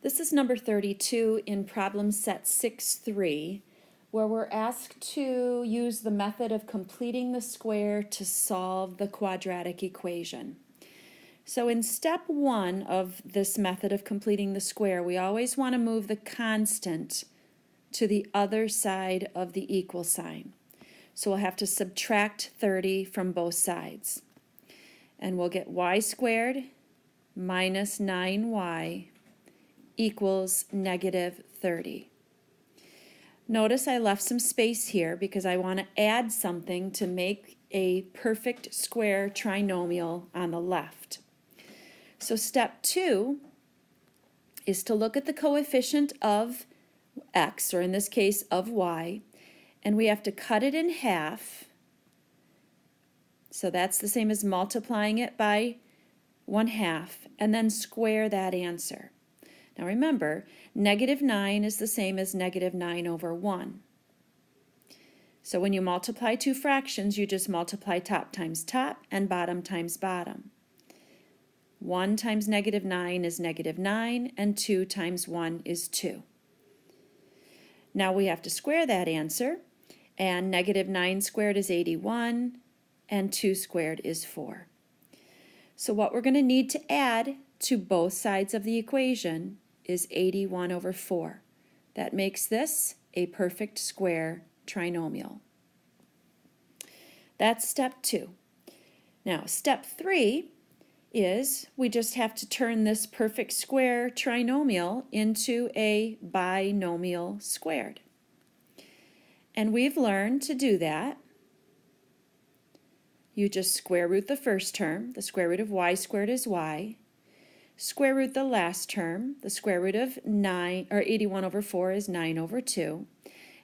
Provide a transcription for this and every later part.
This is number 32 in problem set 6-3, where we're asked to use the method of completing the square to solve the quadratic equation. So in step 1 of this method of completing the square, we always want to move the constant to the other side of the equal sign. So we'll have to subtract 30 from both sides. And we'll get y squared minus 9y equals negative 30. Notice I left some space here because I want to add something to make a perfect square trinomial on the left. So step 2 is to look at the coefficient of x, or in this case of y, and we have to cut it in half. So that's the same as multiplying it by 1/2, and then square that answer. Now remember, negative 9 is the same as negative 9 over 1. So when you multiply two fractions, you just multiply top times top and bottom times bottom. 1 times negative 9 is negative 9, and 2 times 1 is 2. Now we have to square that answer, and negative 9 squared is 81, and 2 squared is 4. So what we're going to need to add to both sides of the equation is 81 over 4. That makes this a perfect square trinomial. That's step 2. Now, step 3 is we just have to turn this perfect square trinomial into a binomial squared. And we've learned to do that. You just square root the first term. The square root of y squared is y. Square root the last term. The square root of 81 over 4 is 9 over 2.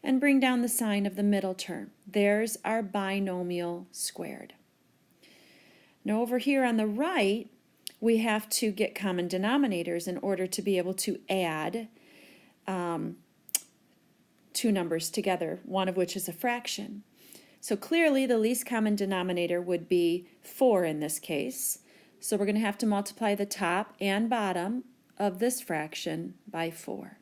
And bring down the sign of the middle term. There's our binomial squared. Now over here on the right, we have to get common denominators in order to be able to add two numbers together, one of which is a fraction. So clearly the least common denominator would be 4 in this case. So we're going to have to multiply the top and bottom of this fraction by 4.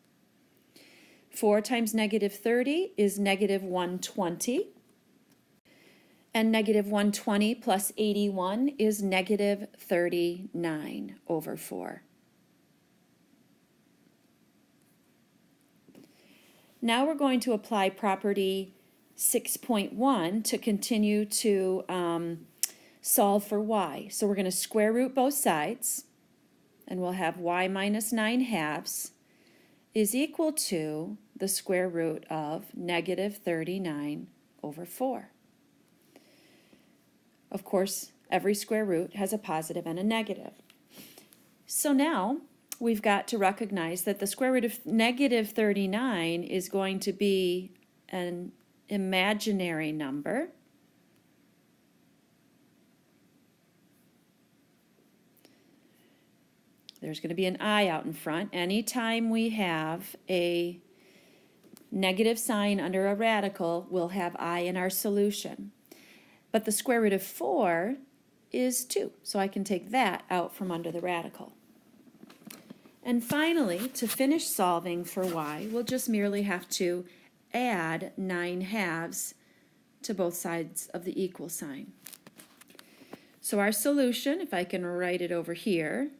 4 times negative 30 is negative 120. And negative 120 plus 81 is negative 39 over 4. Now we're going to apply property 6.1 to continue to solve for y. So we're going to square root both sides, and we'll have y minus 9/2 is equal to the square root of negative 39 over 4. Of course, every square root has a positive and a negative. So now we've got to recognize that the square root of negative 39 is going to be an imaginary number. There's going to be an I out in front. Anytime we have a negative sign under a radical, we'll have I in our solution. But the square root of 4 is 2, so I can take that out from under the radical. And finally, to finish solving for y, we'll just merely have to add 9/2 to both sides of the equal sign. So our solution, if I can write it over here,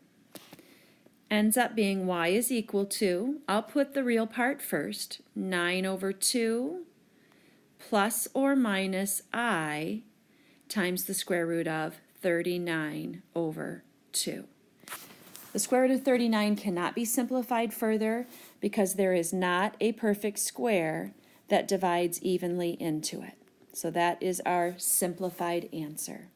ends up being y is equal to, I'll put the real part first, 9 over 2 plus or minus I times the square root of 39 over 2. The square root of 39 cannot be simplified further because there is not a perfect square that divides evenly into it. So that is our simplified answer.